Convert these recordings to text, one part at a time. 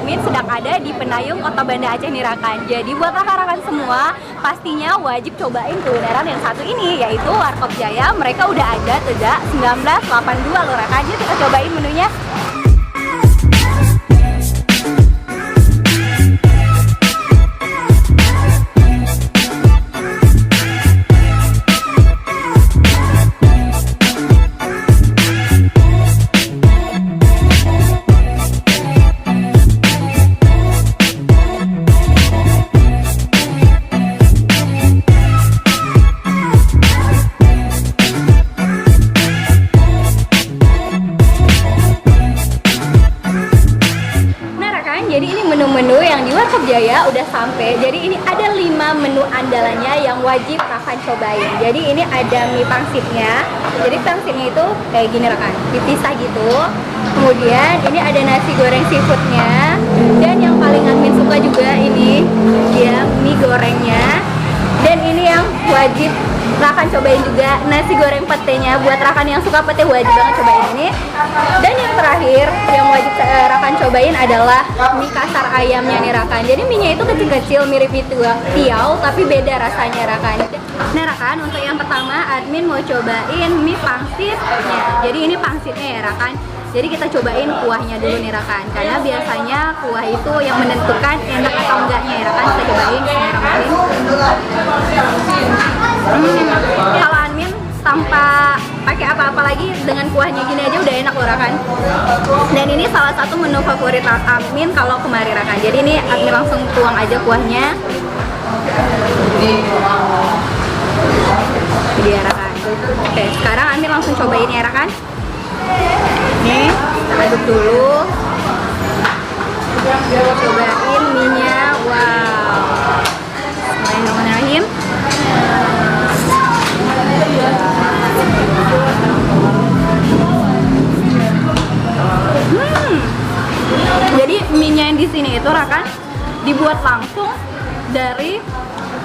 admin sedang ada di Penayung, Kota Banda Aceh nih rekan. Jadi buat rekan-rekan semua, pastinya wajib cobain kulineran yang satu ini, yaitu Warkop Jaya. Mereka udah ada sejak 1982 loh rekan. Yuk kita cobain menunya. Jadi ini menu-menu yang di Warkop Jaya udah sampai. Jadi ini ada 5 menu andalannya yang wajib rekan cobain. Jadi ini ada mie pangsitnya. Jadi pangsitnya itu kayak gini rekan, dipisah gitu. Kemudian ini ada nasi goreng seafoodnya. Dan yang paling admin suka juga ini ya mie gorengnya. Dan ini yang wajib rekan cobain juga, nasi goreng petenya. Buat rekan yang suka pete wajib banget cobain ini. Dan yang terakhir yang wajib rekan cobain adalah mie kasar ayamnya nih rekan. Jadi mie-nya itu kecil-kecil mirip itu tiao, tapi beda rasanya rekan. Nah rekan, untuk yang pertama admin mau cobain mie pangsitnya. Jadi ini pangsitnya ya rekan. Jadi kita cobain kuahnya dulu nih rekan, karena biasanya kuah itu yang menentukan enak atau enggaknya ya rekan. Kita cobain kalau admin tanpa pakai apa-apa lagi, dengan kuahnya gini aja udah enak loh rekan. Dan ini salah satu menu favorit admin kalau kemarin rekan. Jadi ini admin langsung tuang aja kuahnya. Ini ya rekan. Oke, sekarang admin langsung cobain ya rekan. Nih, kita aduk dulu. Cobain mie-nya. Wow. Bismillahirrahmanirrahim. Jadi mie-nya yang di sini itu rekan dibuat langsung dari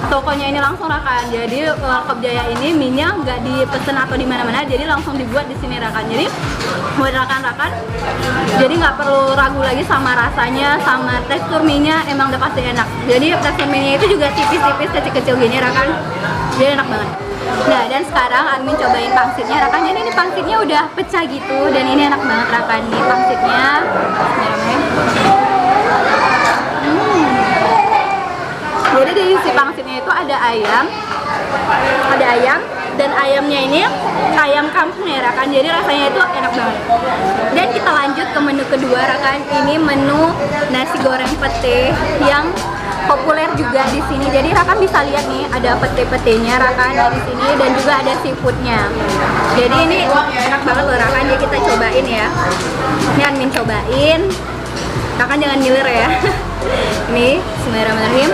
tokonya ini langsung rekan. Jadi Warkop Jaya ini mie-nya nggak dipesen atau di mana-mana, jadi langsung dibuat di sini rekan. Jadi buat rekan-rekan, jadi nggak perlu ragu lagi sama rasanya, sama tekstur mie-nya, emang udah pasti enak. Jadi tekstur mie-nya itu juga tipis-tipis, kecil-kecil gini rekan. Jadi enak banget. Nah dan sekarang admin cobain pangsitnya rekan. Jadi ini pangsitnya udah pecah gitu dan ini enak banget rekan. Nih pangsitnya. Jadi di isi pangsitnya itu ada ayam dan ayamnya ini ayam kampung ya rekan. Jadi rasanya itu enak banget. Dan kita lanjut ke menu kedua rekan. Ini menu nasi goreng pete yang populer juga di sini. Jadi rekan bisa lihat nih ada pete-petenya rekan di sini dan juga ada seafoodnya. Jadi ini enak banget loh rekan. Jadi kita cobain ya. Ini admin cobain. Rekan jangan ngiler ya. Ini Bismillahirrahmanirrahim.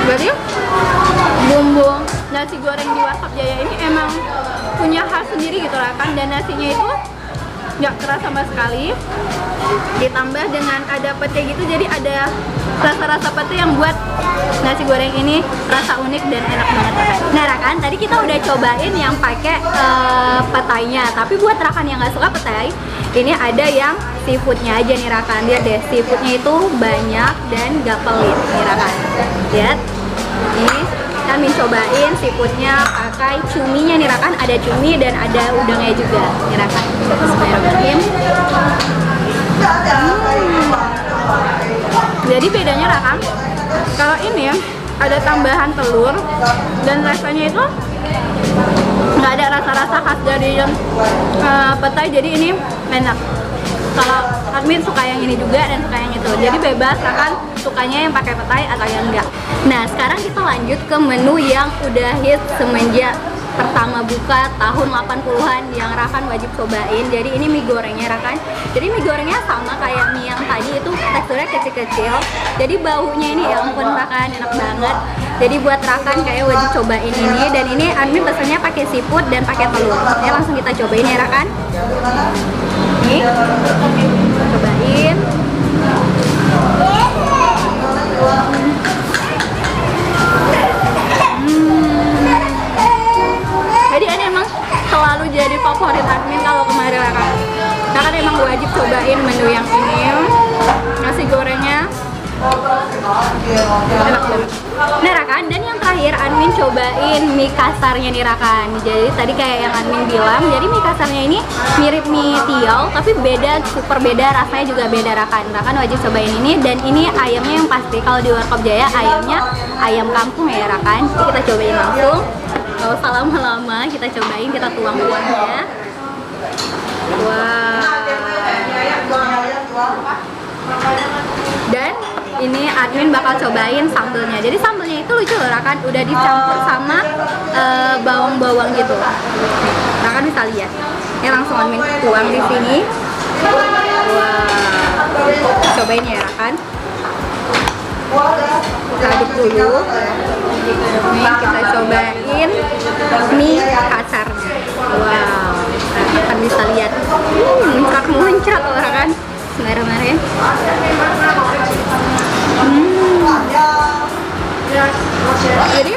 Jadi bumbu nasi goreng di Warkop Jaya ini emang punya khas sendiri gitu rekan. Dan nasinya itu nggak keras sama sekali, ditambah dengan ada pete gitu, jadi ada rasa-rasa pete yang buat nasi goreng ini rasa unik dan enak banget rekan. Nah rekan, tadi kita udah cobain yang pakai petainya, tapi buat rekan yang nggak suka petai, ini ada yang seafoodnya aja nih rekan. Lihat deh, seafoodnya itu banyak dan gak pelit nih rekan. Lihat, ini kami cobain seafoodnya pakai cuminya nih rekan. Ada cumi dan ada udangnya juga nih rekan. Bismillahirrahmanirrahim. Jadi bedanya rekan, kalau ini ada tambahan telur dan rasanya itu nggak ada rasa-rasa khas dari petai. Jadi ini enak. Kalau admin suka yang ini juga dan suka yang itu, jadi bebas rekan sukanya yang pakai petai atau yang enggak. Nah sekarang kita lanjut ke menu yang udah hit semenjak pertama buka tahun 80-an yang rekan wajib cobain. Jadi ini mie gorengnya rekan. Jadi mie gorengnya sama kayak mie yang tadi, itu teksturnya kecil-kecil. Jadi baunya ini ya ampun rekan, enak banget. Jadi buat rekan kayak wajib cobain ini. Dan ini admin pesannya pakai seafood dan pakai telur. Ya langsung kita cobain ya rekan. Nih, cobain. Jadi ini emang selalu jadi favorit admin kalau kemarin rekan. Rakan emang wajib cobain menu yang ini. Nasi gorengnya enak banget. Nah Rakan, dan yang terakhir Admin cobain mie kasarnya nih Rakan. Jadi tadi kayak yang Admin bilang, jadi mie kasarnya ini mirip mie tiaw tapi beda, super beda, rasanya juga beda Rakan. Rakan wajib cobain ini, dan ini ayamnya yang pasti kalau di Warkop Jaya ayamnya ayam kampung ya Rakan. Jadi kita cobain langsung. Gak usah lama-lama, kita cobain, kita tuang kuahnya. Wow. Dan ini Admin bakal cobain sambelnya. Jadi sambelnya itu lucu loh Rakan, udah dicampur sama bawang-bawang gitu. Rakan bisa lihat. Ya langsung Admin tuang di sini. Wow. Cobain ya Rakan. Kita aduk dulu. Nih kita cobain mie kasarnya. Wow. Rakan bisa lihat. Muncrat-muncrat loh Rakan. Bismillahirrahmanirrahim. Jadi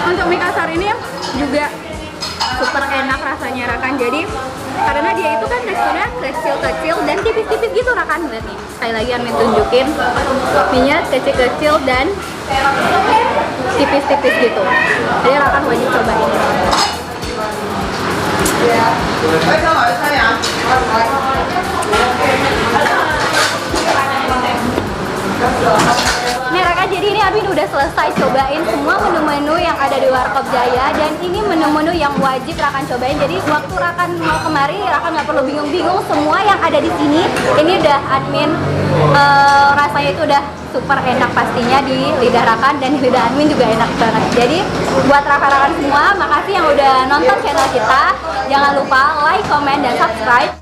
untuk mie kasar ini juga super enak rasanya Rakan. Jadi karena dia itu kan teksturnya kecil-kecil dan tipis-tipis gitu Rakan. Lihat nih, sekali lagi Admin tunjukin, mie-nya kecil-kecil dan tipis-tipis gitu. Jadi Rakan wajib cobain. Nih Rakan, jadi ini Admin udah selesai cobain semua menu-menu yang ada di Warkop Jaya, dan ini menu-menu yang wajib Rakan cobain. Jadi waktu Rakan mau kemari, Rakan nggak perlu bingung-bingung, semua yang ada di sini ini udah Admin rasanya itu udah super enak pastinya di lidah Rakan, dan di lidah Admin juga enak banget. Jadi buat Rakan-Rakan semua, makasih yang udah nonton channel kita. Jangan lupa like, comment, dan subscribe.